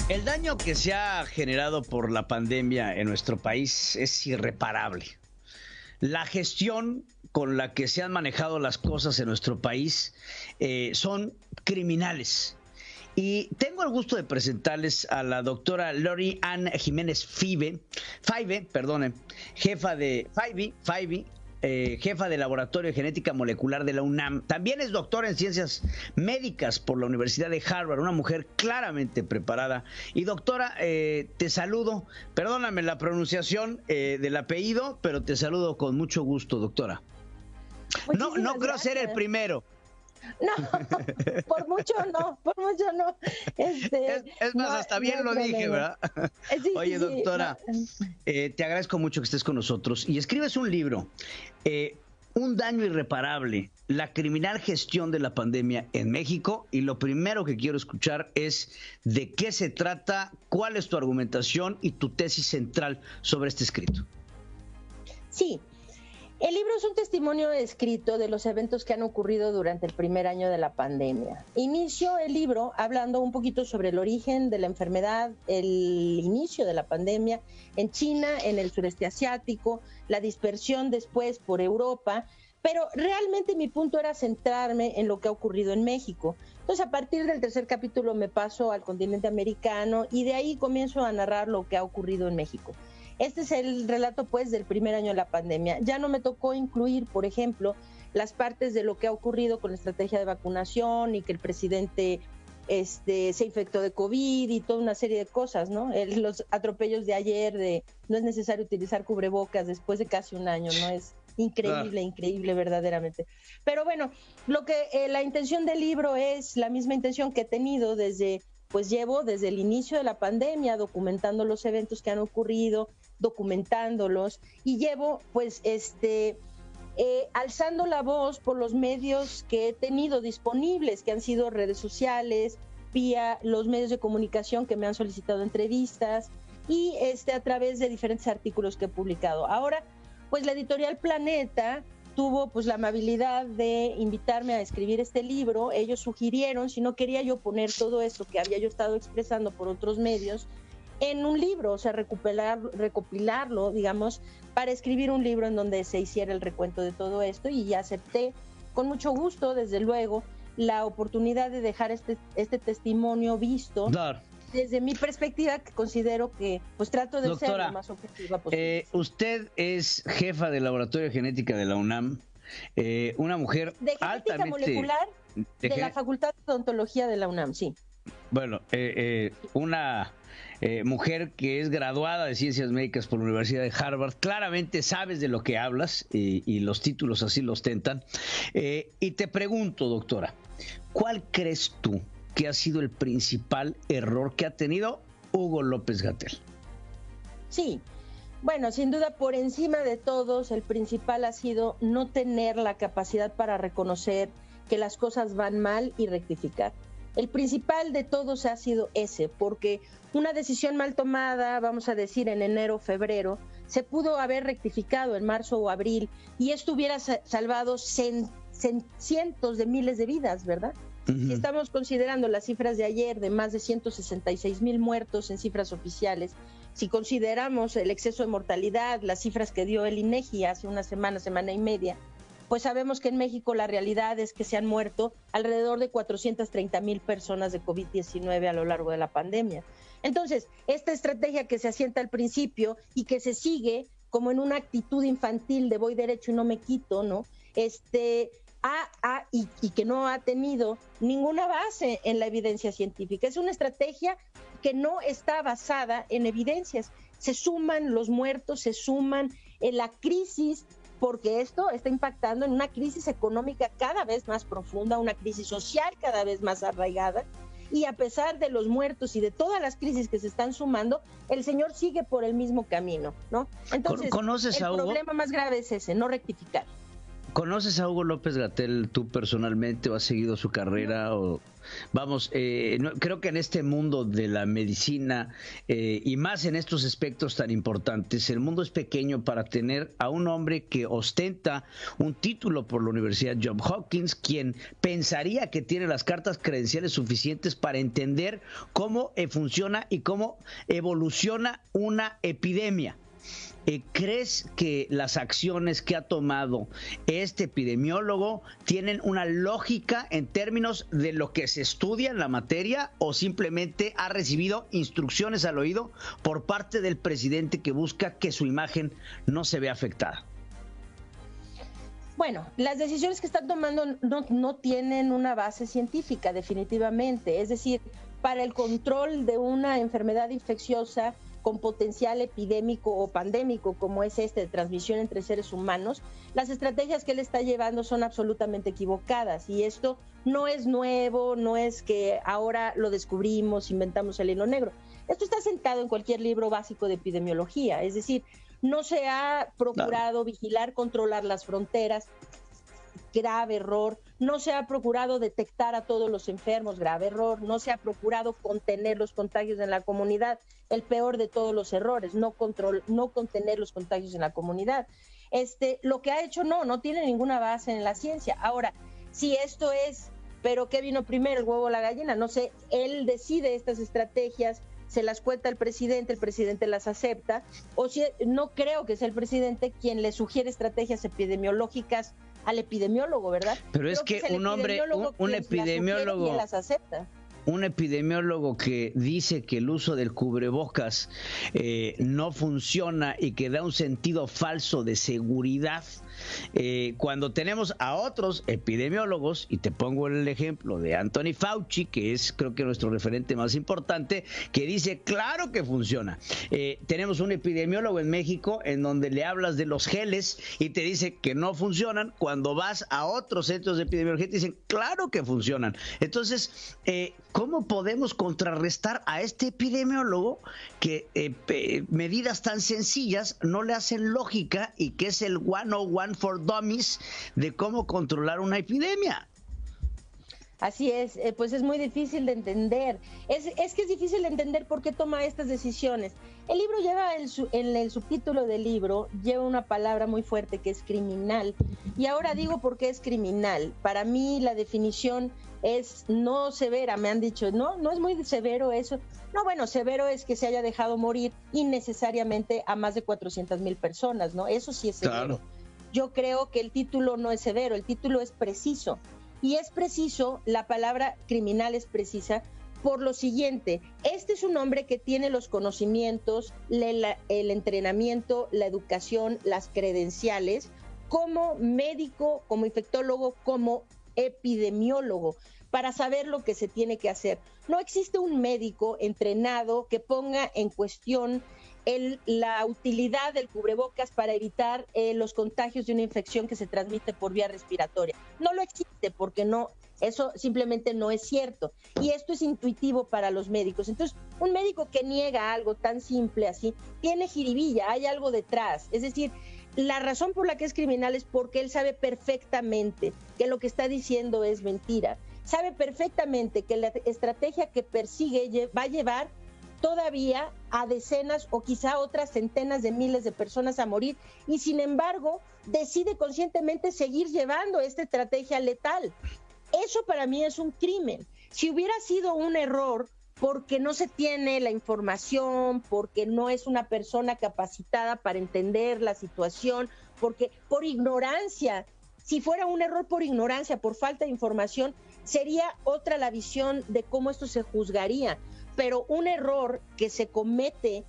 El daño que se ha generado por la pandemia en nuestro país es irreparable. La gestión con la que se han manejado las cosas en nuestro país son criminales. Y tengo el gusto de presentarles a la doctora Lori Ann Jiménez Faive, jefa de Laboratorio de Genética Molecular de la UNAM. También es doctora en Ciencias Médicas por la Universidad de Harvard, una mujer claramente preparada. Y doctora, te saludo, perdóname la pronunciación del apellido, pero te saludo con mucho gusto, doctora. No creo ser el primero. No, por mucho no. Es más, hasta bien lo dije, ¿verdad? Sí, Oye, doctora, te agradezco mucho que estés con nosotros. Y escribes un libro, Un daño irreparable, la criminal gestión de la pandemia en México. Y lo primero que quiero escuchar es de qué se trata, cuál es tu argumentación y tu tesis central sobre este escrito. Sí. El libro es un testimonio escrito de los eventos que han ocurrido durante el primer año de la pandemia. Inicio el libro hablando un poquito sobre el origen de la enfermedad, el inicio de la pandemia en China, en el sureste asiático, la dispersión después por Europa, pero realmente mi punto era centrarme en lo que ha ocurrido en México. Entonces, a partir del tercer capítulo me paso al continente americano y de ahí comienzo a narrar lo que ha ocurrido en México. Este es el relato, pues, del primer año de la pandemia. Ya no me tocó incluir, por ejemplo, las partes de lo que ha ocurrido con la estrategia de vacunación y que el presidente se infectó de COVID y toda una serie de cosas, ¿no? Los atropellos de ayer de no es necesario utilizar cubrebocas después de casi un año, ¿no? Es increíble verdaderamente. Pero bueno, la intención del libro es la misma intención que he tenido llevo desde el inicio de la pandemia documentando los eventos que han ocurrido, documentándolos y llevo alzando la voz por los medios que he tenido disponibles, que han sido redes sociales, vía los medios de comunicación que me han solicitado entrevistas y a través de diferentes artículos que he publicado. Ahora, pues la editorial Planeta tuvo pues la amabilidad de invitarme a escribir este libro. Ellos sugirieron si no quería yo poner todo esto que había yo estado expresando por otros medios en un libro, o sea, recopilarlo, digamos, para escribir un libro en donde se hiciera el recuento de todo esto, y ya acepté con mucho gusto, desde luego, la oportunidad de dejar este testimonio visto. Claro. Desde mi perspectiva, que considero que pues trato de Doctora, ser lo más objetiva posible. Usted es jefa del Laboratorio de Genética de la UNAM, una mujer de genética altamente molecular de la Facultad de Odontología de la UNAM, sí. Bueno, una mujer que es graduada de Ciencias Médicas por la Universidad de Harvard. Claramente sabes de lo que hablas y los títulos así lo ostentan. Y te pregunto, doctora, ¿cuál crees tú que ha sido el principal error que ha tenido Hugo López-Gatell? Sí, bueno, sin duda por encima de todos, el principal ha sido no tener la capacidad para reconocer que las cosas van mal y rectificar. El principal de todos ha sido ese, porque una decisión mal tomada, vamos a decir en enero o febrero, se pudo haber rectificado en marzo o abril y esto hubiera salvado cientos de miles de vidas, ¿verdad? Si estamos considerando las cifras de ayer de más de 166,000 muertos en cifras oficiales, si consideramos el exceso de mortalidad, las cifras que dio el INEGI hace una semana y media, pues sabemos que en México la realidad es que se han muerto alrededor de 430,000 personas de COVID-19 a lo largo de la pandemia. Entonces, esta estrategia que se asienta al principio y que se sigue como en una actitud infantil de voy derecho y no me quito, ¿no? Y que no ha tenido ninguna base en la evidencia científica. Es una estrategia que no está basada en evidencias. Se suman los muertos, se suman en la crisis, porque esto está impactando en una crisis económica cada vez más profunda, una crisis social cada vez más arraigada, y a pesar de los muertos y de todas las crisis que se están sumando, el señor sigue por el mismo camino, ¿no? Entonces, ¿Conoces a Hugo? El problema más grave es ese, no rectificar. ¿Conoces a Hugo López-Gatell tú personalmente o has seguido su carrera? Vamos, creo que en este mundo de la medicina y más en estos aspectos tan importantes, el mundo es pequeño para tener a un hombre que ostenta un título por la Universidad Johns Hopkins, quien pensaría que tiene las cartas credenciales suficientes para entender cómo funciona y cómo evoluciona una epidemia. ¿Crees que las acciones que ha tomado este epidemiólogo tienen una lógica en términos de lo que se estudia en la materia o simplemente ha recibido instrucciones al oído por parte del presidente que busca que su imagen no se vea afectada? Bueno, las decisiones que están tomando no tienen una base científica, definitivamente. Es decir, para el control de una enfermedad infecciosa con potencial epidémico o pandémico, como es de transmisión entre seres humanos, las estrategias que él está llevando son absolutamente equivocadas. Y esto no es nuevo, no es que ahora lo descubrimos, inventamos el hilo negro. Esto está sentado en cualquier libro básico de epidemiología. Es decir, no se ha procurado vigilar, controlar las fronteras, grave error. No se ha procurado detectar a todos los enfermos, grave error. No se ha procurado contener los contagios en la comunidad, el peor de todos los errores, no contener los contagios en la comunidad. Lo que ha hecho no tiene ninguna base en la ciencia. Ahora, si esto es, pero ¿qué vino primero, el huevo o la gallina? No sé, él decide estas estrategias, se las cuenta el presidente las acepta, o si no creo que sea el presidente quien le sugiere estrategias epidemiológicas al epidemiólogo, ¿verdad? Pero es que un hombre, un epidemiólogo, las acepta. Un epidemiólogo que dice que el uso del cubrebocas no funciona y que da un sentido falso de seguridad, cuando tenemos a otros epidemiólogos, y te pongo el ejemplo de Anthony Fauci, que es creo que nuestro referente más importante, que dice claro que funciona. Tenemos un epidemiólogo en México en donde le hablas de los geles y te dice que no funcionan. Cuando vas a otros centros de epidemiología te dicen claro que funcionan. Entonces, ¿cómo podemos contrarrestar a este epidemiólogo que medidas tan sencillas no le hacen lógica y que es el 101 for dummies de cómo controlar una epidemia? Así es, pues es muy difícil de entender. Es que es difícil de entender por qué toma estas decisiones. El libro lleva, en el subtítulo del libro, lleva una palabra muy fuerte que es criminal. Y ahora digo por qué es criminal. Para mí la definición es no severa, me han dicho, no es muy severo eso. No, bueno, severo es que se haya dejado morir innecesariamente a más de 400,000 personas, ¿no? Eso sí es severo. Claro. Yo creo que el título no es severo, el título es preciso. Y es preciso, la palabra criminal es precisa por lo siguiente: este es un hombre que tiene los conocimientos, el entrenamiento, la educación, las credenciales como médico, como infectólogo, como epidemiólogo, para saber lo que se tiene que hacer. No existe un médico entrenado que ponga en cuestión la utilidad del cubrebocas para evitar los contagios de una infección que se transmite por vía respiratoria. No lo existe porque eso simplemente no es cierto. Y esto es intuitivo para los médicos. Entonces, un médico que niega algo tan simple así, tiene jiribilla, hay algo detrás. Es decir, la razón por la que es criminal es porque él sabe perfectamente que lo que está diciendo es mentira. Sabe perfectamente que la estrategia que persigue va a llevar todavía a decenas o quizá otras centenas de miles de personas a morir, y sin embargo decide conscientemente seguir llevando esta estrategia letal. Eso para mí es un crimen. Si hubiera sido un error porque no se tiene la información, porque no es una persona capacitada para entender la situación, porque por ignorancia, si fuera un error por ignorancia, por falta de información, sería otra la visión de cómo esto se juzgaría. Pero un error que se comete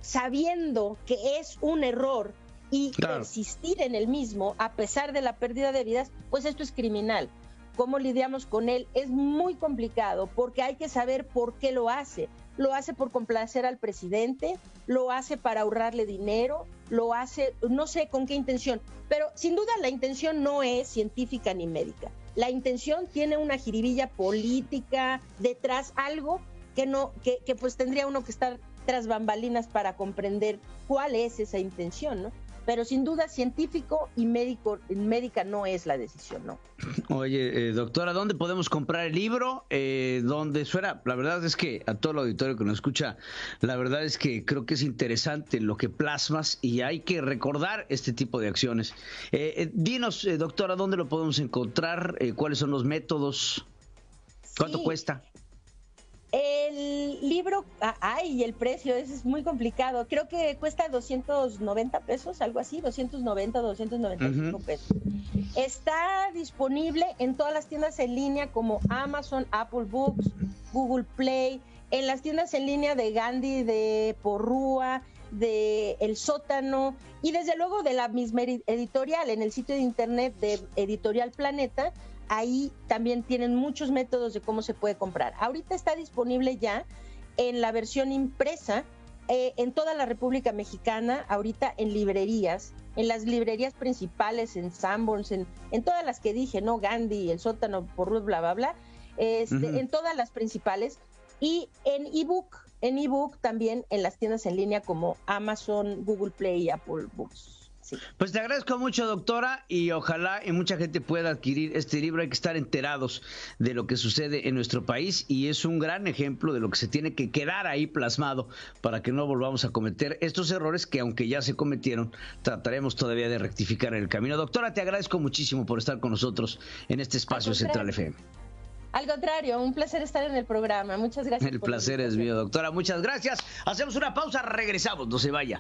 sabiendo que es un error y persistir en el mismo a pesar de la pérdida de vidas, pues esto es criminal. ¿Cómo lidiamos con él? Es muy complicado porque hay que saber por qué lo hace. Lo hace por complacer al presidente, lo hace para ahorrarle dinero, lo hace, no sé con qué intención, pero sin duda la intención no es científica ni médica. La intención tiene una jiribilla política detrás, algo que pues tendría uno que estar tras bambalinas para comprender cuál es esa intención, ¿no? pero sin duda científico y médica no es la decisión, ¿no? Oye, doctora, ¿dónde podemos comprar el libro? ¿Dónde suena? La verdad es que a todo el auditorio que nos escucha, la verdad es que creo que es interesante lo que plasmas y hay que recordar este tipo de acciones. Dinos, doctora, ¿dónde lo podemos encontrar? ¿Cuáles son los métodos? ¿Cuánto cuesta? El libro, y el precio es muy complicado. Creo que cuesta 290 pesos, algo así, 290, 295 pesos. Está disponible en todas las tiendas en línea como Amazon, Apple Books, Google Play, en las tiendas en línea de Gandhi, de Porrúa, de El Sótano y desde luego de la misma editorial, en el sitio de internet de Editorial Planeta. Ahí también tienen muchos métodos de cómo se puede comprar. Ahorita está disponible ya en la versión impresa en toda la República Mexicana, ahorita en librerías, en las librerías principales, en Sanborns, en todas las que dije, ¿no? Gandhi, El Sótano, Porrúa, bla, bla, bla, en todas las principales, y en ebook también en las tiendas en línea como Amazon, Google Play y Apple Books. Sí. Pues te agradezco mucho, doctora, y ojalá y mucha gente pueda adquirir este libro. Hay que estar enterados de lo que sucede en nuestro país y es un gran ejemplo de lo que se tiene que quedar ahí plasmado para que no volvamos a cometer estos errores que, aunque ya se cometieron, trataremos todavía de rectificar en el camino. Doctora, te agradezco muchísimo por estar con nosotros en este espacio Central FM. Al contrario, un placer estar en el programa. Muchas gracias. El placer es mío, doctora. Muchas gracias. Hacemos una pausa, regresamos, no se vaya.